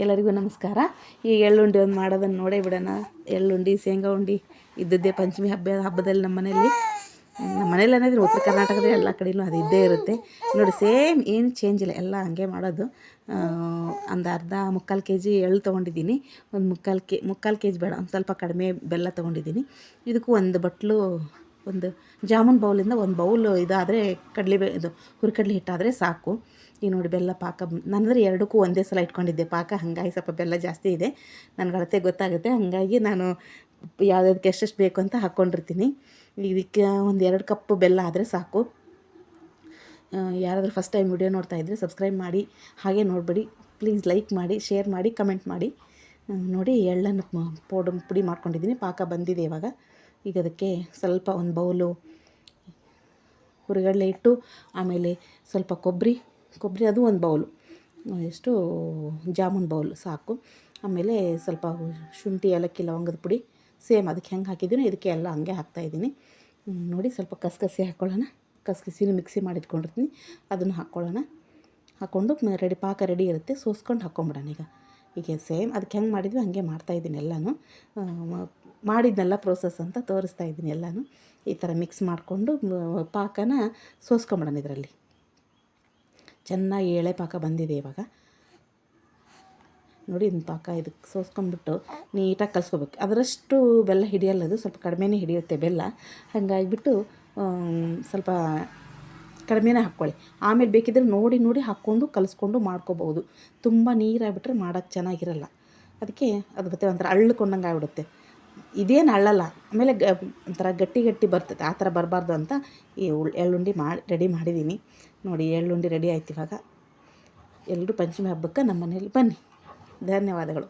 ಎಲ್ಲರಿಗೂ ನಮಸ್ಕಾರ. ಈ ಎಳ್ಳುಂಡಿ ಒಂದು ಮಾಡೋದನ್ನು ನೋಡೇ ಬಿಡೋಣ. ಎಳ್ಳುಂಡಿ, ಶೇಂಗಾ ಉಂಡೆ ಇದ್ದದ್ದೇ ಪಂಚಮಿ ಹಬ್ಬದಲ್ಲಿ ನಮ್ಮ ಮನೇಲಿ ಅನ್ನೋದ್ರೆ ಉತ್ತರ ಕರ್ನಾಟಕದ ಎಲ್ಲ ಕಡೆಯೂ ಅದು ಇದ್ದೇ ಇರುತ್ತೆ ನೋಡಿ. ಸೇಮ್ ಏನು ಚೇಂಜ್ ಇಲ್ಲ, ಎಲ್ಲ ಹಾಗೆ ಮಾಡೋದು. ಒಂದು ಮುಕ್ಕಾಲು ಕೆ ಜಿ ಎಳ್ಳು ತೊಗೊಂಡಿದ್ದೀನಿ. ಒಂದು ಮುಕ್ಕಾಲು ಕೆ ಜಿ ಬೇಡ, ಒಂದು ಸ್ವಲ್ಪ ಕಡಿಮೆ ಬೆಲ್ಲ ತೊಗೊಂಡಿದ್ದೀನಿ. ಇದಕ್ಕೂ ಒಂದು ಜಾಮೂನ್ ಬೌಲಿಂದ ಒಂದು ಬೌಲ್ ಇದಾದರೆ ಇದು ಹುರಿಕಡ್ಲೆ ಹಿಟ್ಟಾದರೆ ಸಾಕು. ಈಗ ನೋಡಿ ಬೆಲ್ಲ ಪಾಕ ನಾನಂದರೆ ಎರಡಕ್ಕೂ ಒಂದೇ ಸಲ ಇಟ್ಕೊಂಡಿದ್ದೆ ಪಾಕ, ಹಾಗಾಗಿ ಸ್ವಲ್ಪ ಬೆಲ್ಲ ಜಾಸ್ತಿ ಇದೆ. ನನಗೆ ಅಳತೆ ಗೊತ್ತಾಗುತ್ತೆ, ಹಾಗಾಗಿ ನಾನು ಯಾವುದಕ್ಕೆ ಎಷ್ಟೆಷ್ಟು ಬೇಕು ಅಂತ ಹಾಕ್ಕೊಂಡಿರ್ತೀನಿ. ಇದಕ್ಕೆ ಒಂದು 2 ಕಪ್ ಬೆಲ್ಲ ಆದರೆ ಸಾಕು. ಯಾರಾದರೂ ಫಸ್ಟ್ ಟೈಮ್ ವಿಡಿಯೋ ನೋಡ್ತಾಯಿದ್ರೆ ಸಬ್ಸ್ಕ್ರೈಬ್ ಮಾಡಿ, ಹಾಗೆ ನೋಡಬೇಡಿ ಪ್ಲೀಸ್. ಲೈಕ್ ಮಾಡಿ, ಶೇರ್ ಮಾಡಿ, ಕಮೆಂಟ್ ಮಾಡಿ. ನೋಡಿ ಎಳ್ಳನ್ನು ಪುಡಿ ಮಾಡ್ಕೊಂಡಿದ್ದೀನಿ, ಪಾಕ ಬಂದಿದೆ ಇವಾಗ. ಈಗ ಅದಕ್ಕೆ ಸ್ವಲ್ಪ ಒಂದು ಬೌಲು ಹುರಿಗಡಲೆ ಇಟ್ಟು, ಆಮೇಲೆ ಸ್ವಲ್ಪ ಕೊಬ್ಬರಿ ಅದು ಒಂದು ಬೌಲು, ಎಷ್ಟು ಜಾಮೂನ್ ಬೌಲ್ ಸಾಕು. ಆಮೇಲೆ ಸ್ವಲ್ಪ ಶುಂಠಿ, ಏಲಕ್ಕಿ, ಲವಂಗದ ಪುಡಿ ಸೇಮ್ ಅದಕ್ಕೆ ಹೆಂಗೆ ಹಾಕಿದ್ದೀನಿ ಇದಕ್ಕೆ ಎಲ್ಲ ಹಂಗೆ ಹಾಕ್ತಾಯಿದ್ದೀನಿ ನೋಡಿ. ಸ್ವಲ್ಪ ಕಸಗಸೆ ಹಾಕ್ಕೊಳ್ಳೋಣ. ಕಸಗಸಿನ ಮಿಕ್ಸಿ ಮಾಡಿಟ್ಕೊಂಡಿರ್ತೀನಿ, ಅದನ್ನು ಹಾಕ್ಕೊಳ್ಳೋಣ. ಹಾಕ್ಕೊಂಡು ಪಾಕ ರೆಡಿ ಇರುತ್ತೆ, ಸೋಸ್ಕೊಂಡು ಹಾಕ್ಕೊಂಬಿಡೋಣ. ಈಗ ಸೇಮ್ ಅದಕ್ಕೆ ಹೆಂಗೆ ಮಾಡಿದ್ವಿ ಹಾಗೆ ಮಾಡ್ತಾಯಿದ್ದೀನಿ. ಎಲ್ಲನೂ ಮಾಡಿದ್ನೆಲ್ಲ ಪ್ರೋಸೆಸ್ ಅಂತ ತೋರಿಸ್ತಾ ಇದ್ದೀನಿ. ಎಲ್ಲನೂ ಈ ಥರ ಮಿಕ್ಸ್ ಮಾಡಿಕೊಂಡು ಪಾಕನ ಸೋಸ್ಕೊಂಬಿಡೋಣ. ಇದರಲ್ಲಿ ಚೆನ್ನಾಗಿ ಎಳೆ ಪಾಕ ಬಂದಿದೆ ಇವಾಗ ನೋಡಿ. ಇನ್ನು ಪಾಕ ಇದಕ್ಕೆ ಸೋಸ್ಕೊಂಡ್ಬಿಟ್ಟು ನೀಟಾಗಿ ಕಲಿಸ್ಕೋಬೇಕು. ಅದರಷ್ಟು ಬೆಲ್ಲ ಹಿಡಿಯಲ್ಲದು, ಸ್ವಲ್ಪ ಕಡಿಮೆನೇ ಹಿಡಿಯುತ್ತೆ ಬೆಲ್ಲ. ಹಾಗಾಗಿಬಿಟ್ಟು ಸ್ವಲ್ಪ ಕಡಿಮೆನೇ ಹಾಕ್ಕೊಳ್ಳಿ. ಆಮೇಲೆ ಬೇಕಿದ್ದರೆ ನೋಡಿ ಹಾಕ್ಕೊಂಡು ಕಲಿಸ್ಕೊಂಡು ಮಾಡ್ಕೋಬೋದು. ತುಂಬ ನೀರಾಗಿಬಿಟ್ರೆ ಮಾಡೋಕ್ಕೆ ಚೆನ್ನಾಗಿರಲ್ಲ. ಅದಕ್ಕೆ ಅದು ಮತ್ತೆ ಒಂಥರ ಅಳ್ಕೊಂಡಂಗೆ ಆಗಿಬಿಡುತ್ತೆ. ಇದೇನು ಅಳ್ಳಲ್ಲ, ಆಮೇಲೆ ಒಂಥರ ಗಟ್ಟಿ ಬರ್ತದೆ. ಆ ಥರ ಬರಬಾರ್ದು ಅಂತ ಈ ಎಳ್ಳುಂಡಿ ರೆಡಿ ಮಾಡಿದ್ದೀನಿ ನೋಡಿ. ಎಳ್ಳುಂಡಿ ರೆಡಿ ಆಯ್ತು ಇವಾಗ. ಎಲ್ಲರೂ ಪಂಚಮಿ ಹಬ್ಬಕ್ಕೆ ನಮ್ಮ ಮನೇಲಿ ಬನ್ನಿ. ಧನ್ಯವಾದಗಳು.